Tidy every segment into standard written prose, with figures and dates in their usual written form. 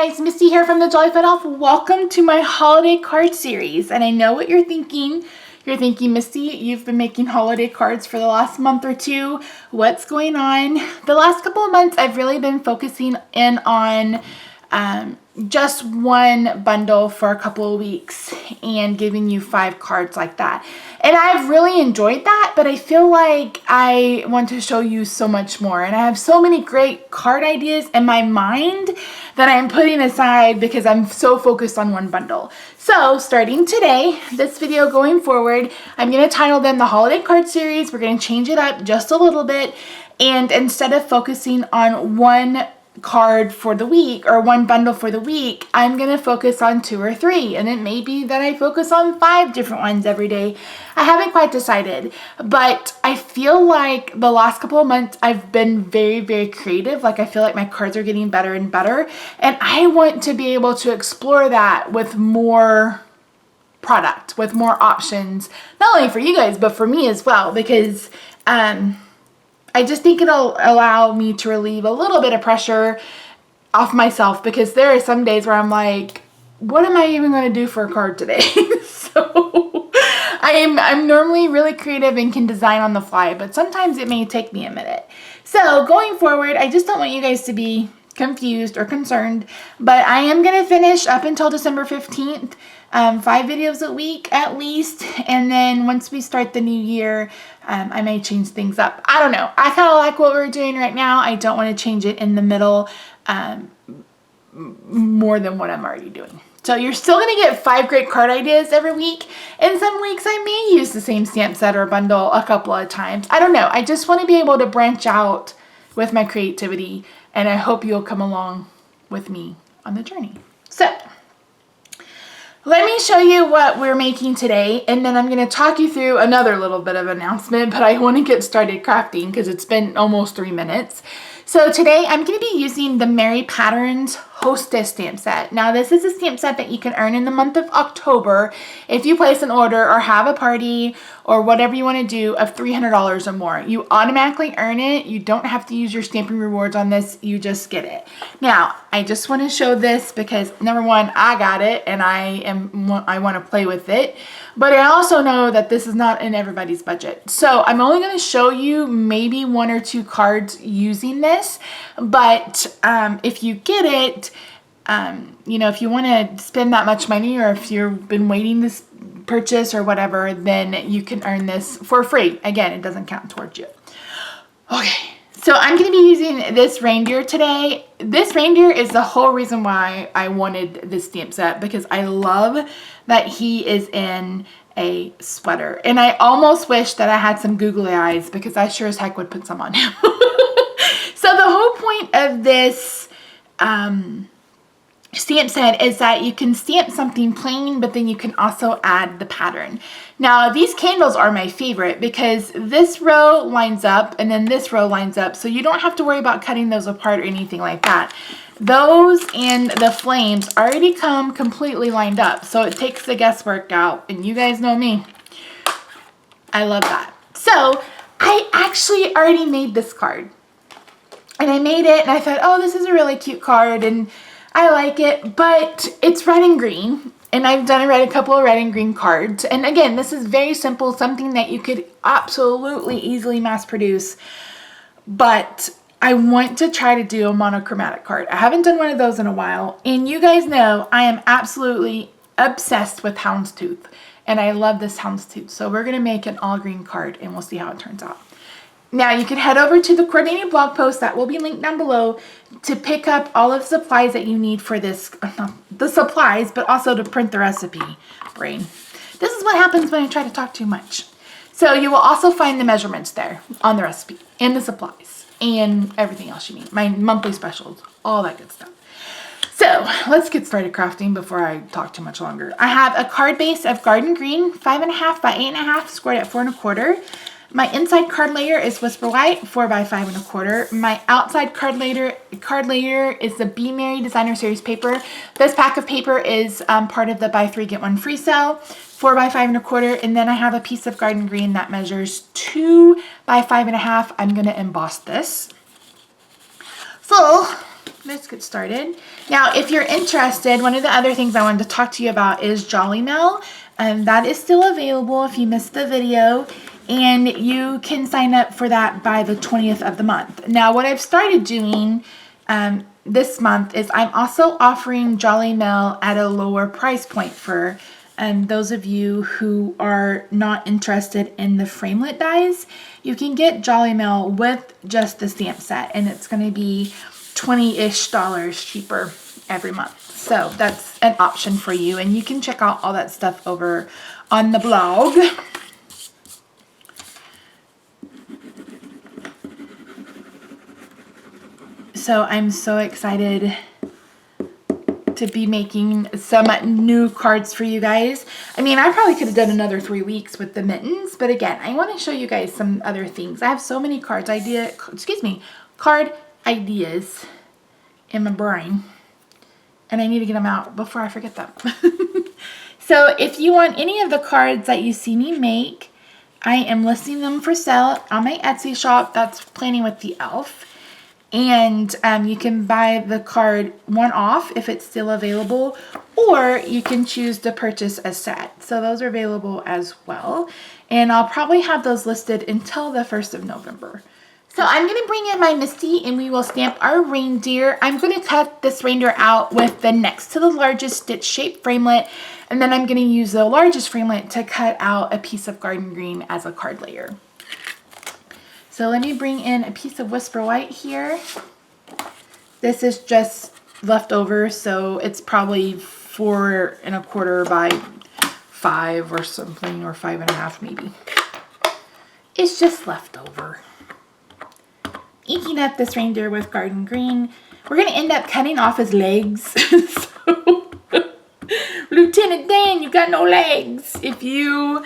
guys, Misty here from the TheJollyFatElf. Welcome to my holiday card series. And I know what you're thinking. You're thinking, Misty, you've been making holiday cards for the last month or two. What's going on? The last couple of months, I've really been focusing in on just one bundle for a couple of weeks and giving you 5 cards like that. And I've really enjoyed that, but I feel like I want to show you so much more. And I have so many great card ideas in my mind that I'm putting aside because I'm so focused on one bundle. So starting today, this video going forward, I'm going to title them the Holiday Card Series. We're going to change it up just a little bit. And instead of focusing on one card for the week or one bundle for the week, I'm going to focus on 2 or 3, and it may be that I focus on 5 different ones every day. I haven't quite decided, but I feel like the last couple of months I've been very creative. Like I feel like my cards are getting better and better, and I want to be able to explore that with more product, with more options, not only for you guys but for me as well, because I just think it'll allow me to relieve a little bit of pressure off myself, because there are some days where I'm like, what am I even going to do for a card today? So I'm normally really creative and can design on the fly, but sometimes it may take me a minute. So going forward, I just don't want you guys to be confused or concerned, but I am going to finish up until December 15th, 5 videos a week at least, and then once we start the new year, I may change things up. I don't know. I kind of like what we're doing right now. I don't want to change it in the middle more than what I'm already doing. So you're still going to get 5 great card ideas every week, and some weeks I may use the same stamp set or bundle a couple of times. I don't know. I just want to be able to branch out with my creativity, and I hope you'll come along with me on the journey. So let me show you what we're making today, and then I'm going to talk you through another little bit of announcement, but I want to get started crafting because it's been almost 3 minutes. So today I'm going to be using the Merry Patterns Hostess stamp set. Now this is a stamp set that you can earn in the month of October if you place an order or have a party or whatever you want to do of $300 or more. You automatically earn it. You don't have to use your stamping rewards on this. You just get it. Now I just want to show this because number one, I got it and I want to play with it. But I also know that this is not in everybody's budget. So I'm only going to show you maybe 1 or 2 cards using this. But if you get it, you know, if you want to spend that much money, or if you've been waiting this purchase or whatever, then you can earn this for free. Again, it doesn't count towards you. Okay. So I'm going to be using this reindeer today. This reindeer is the whole reason why I wanted this stamp set, because I love that he is in a sweater. And I almost wish that I had some googly eyes, because I sure as heck would put some on him. So the whole point of this stamp set is that you can stamp something plain, but then you can also add the pattern. Now these candles are my favorite because this row lines up and then this row lines up, so you don't have to worry about cutting those apart or anything like that. Those and the flames already come completely lined up, so it takes the guesswork out, and you guys know me. I love that. So I actually already made this card, and I made it and I thought, oh, this is a really cute card and I like it, but it's red and green, and I've done a couple of red and green cards. And again, this is very simple, something that you could absolutely easily mass produce, but I want to try to do a monochromatic card. I haven't done one of those in a while, and you guys know I am absolutely obsessed with houndstooth, and I love this houndstooth. So we're going to make an all green card, and we'll see how it turns out. Now you can head over to the coordinated blog post that will be linked down below to pick up all of the supplies that you need for this, not the supplies, but also to print the recipe. Brain. This is what happens when I try to talk too much. So you will also find the measurements there on the recipe and the supplies and everything else you need. My monthly specials, all that good stuff. So let's get started crafting before I talk too much longer. I have a card base of garden green, 5.5 by 8.5, squared at 4 1/4. My inside card layer is Whisper White, 4 by 5 1/4. My outside card layer is the Be Merry Designer Series paper. This pack of paper is part of the buy 3 get 1 free sale, 4 by 5 1/4. And then I have a piece of garden green that measures 2 by 5.5. I'm going to emboss this. So let's get started. Now, if you're interested, one of the other things I wanted to talk to you about is Jolly Mail. That is still available if you missed the video, and you can sign up for that by the 20th of the month. Now, what I've started doing this month is I'm also offering Jolly Mail at a lower price point for those of you who are not interested in the framelit dies. You can get Jolly Mail with just the stamp set, and it's going to be $20-ish cheaper every month. So that's an option for you, and you can check out all that stuff over on the blog. So I'm so excited to be making some new cards for you guys. I mean, I probably could have done another 3 weeks with the mittens, but again, I want to show you guys some other things. I have so many card ideas in my brain, and I need to get them out before I forget them. So if you want any of the cards that you see me make, I am listing them for sale on my Etsy shop. That's Planning with the Elf. And you can buy the card one-off if it's still available, or you can choose to purchase a set. So those are available as well. And I'll probably have those listed until the 1st of November. So I'm going to bring in my Misty, and we will stamp our reindeer. I'm going to cut this reindeer out with the next to the largest stitch shape framelit, and then I'm going to use the largest framelit to cut out a piece of garden green as a card layer. So let me bring in a piece of Whisper White here. This is just leftover, so it's probably 4 1/4 by 5 or something, or 5 1/2 maybe. It's just leftover. Inking up this reindeer with garden green. We're going to end up cutting off his legs. So, Lieutenant Dan, you got no legs. If you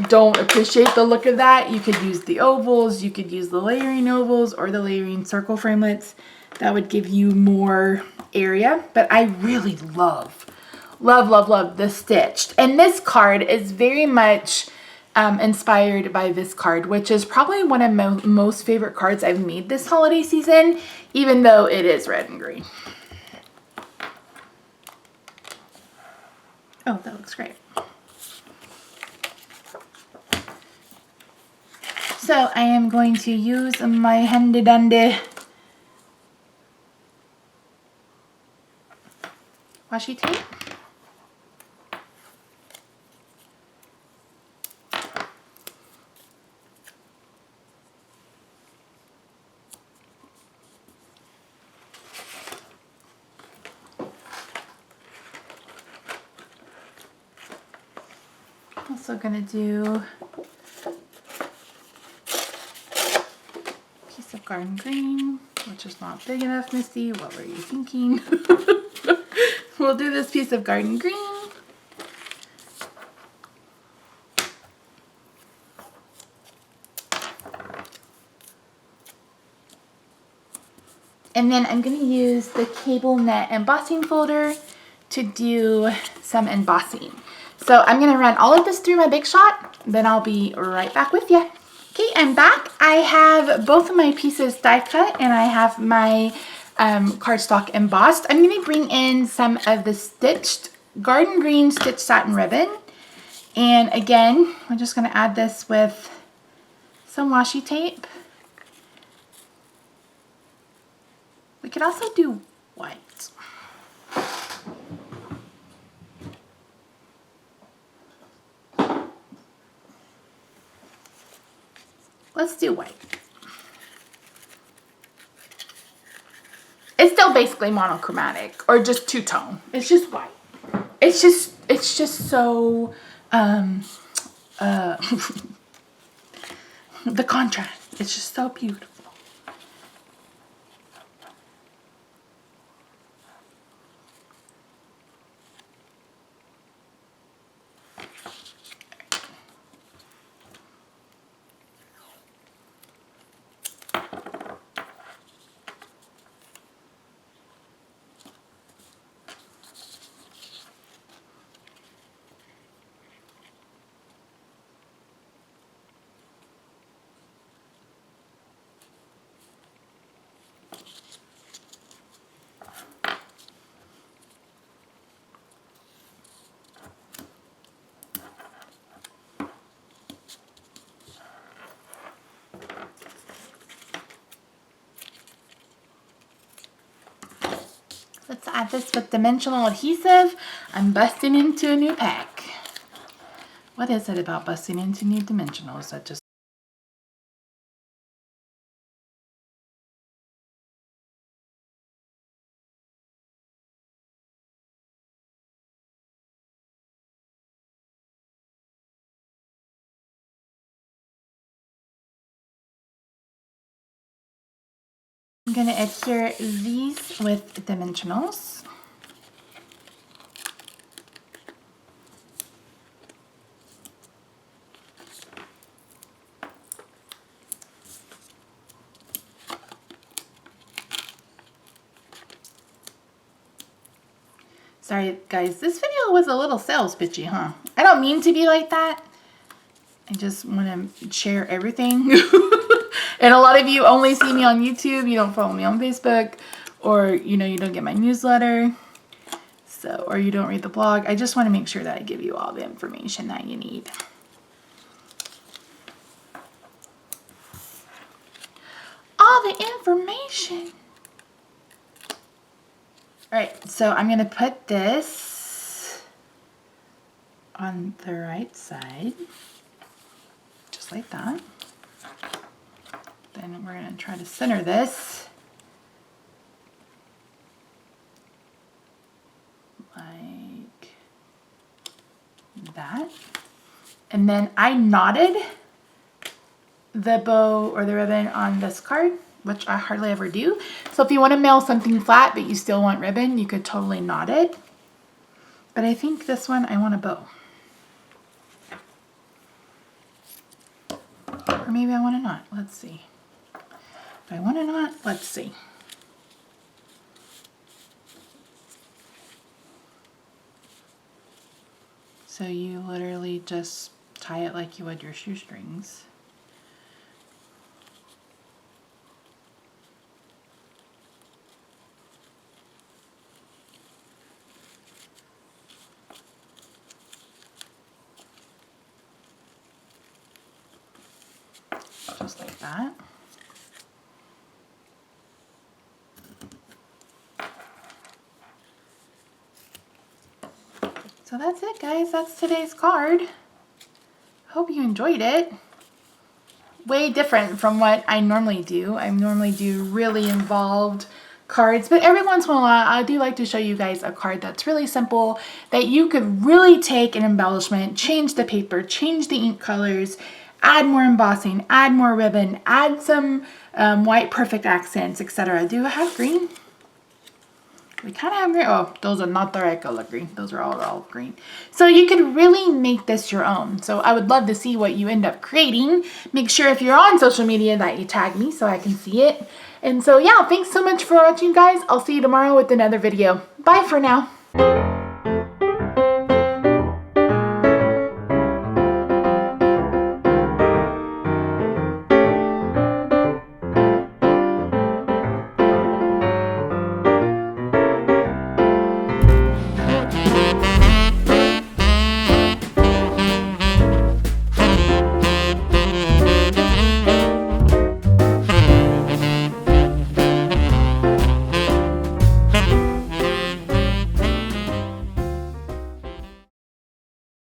don't appreciate the look of that, you could use the ovals, you could use the layering ovals or the layering circle framelits. That would give you more area, but I really love the stitched. And this card is very much inspired by this card, which is probably one of my most favorite cards I've made this holiday season, even though it is red and green. Oh, that looks great. So I am going to use my handy dandy washi tape. Also gonna do of garden green, which is not big enough, Misty. What were you thinking? We'll do this piece of garden green. And then I'm going to use the cable net embossing folder to do some embossing. So I'm going to run all of this through my Big Shot, then I'll be right back with you. Okay, I'm back. I have both of my pieces die cut, and I have my cardstock embossed. I'm going to bring in some of the stitched garden green stitched satin ribbon. And again, I'm just going to add this with some washi tape. We could also do white. Let's do white. It's still basically monochromatic or just two-tone. It's just white. It's just so the contrast. It's just so beautiful. at this with dimensional adhesive. I'm busting into a new pack. What is it about busting into new dimensionals that just... I'm going to adhere these with dimensionals. Sorry guys, this video was a little sales pitchy, huh? I don't mean to be like that. I just want to share everything. And a lot of you only see me on YouTube. You don't follow me on Facebook, or you know, you don't get my newsletter, so, or you don't read the blog. I just want to make sure that I give you all the information that you need. All the information. All right, so I'm going to put this on the right side, just like that. Then we're going to try to center this like that. And then I knotted the bow or the ribbon on this card, which I hardly ever do. So if you want to mail something flat but you still want ribbon, you could totally knot it. But I think this one I want a bow. Or maybe I want a knot. Let's see. Do I want a knot? Let's see. So you literally just tie it like you would your shoestrings. Just like that. So that's it, guys. That's today's card. Hope you enjoyed it. Way different from what I normally do. I normally do really involved cards, but every once in a while I do like to show you guys a card that's really simple, that you could really take an embellishment, change the paper, change the ink colors, add more embossing, add more ribbon, add some white perfect accents, etc. Do I have green? We kind of have green. Oh, those are not the right color green. Those are all green. So you could really make this your own. So I would love to see what you end up creating. Make sure if you're on social media that you tag me so I can see it. And so yeah, thanks so much for watching, guys. I'll see you tomorrow with another video. Bye for now.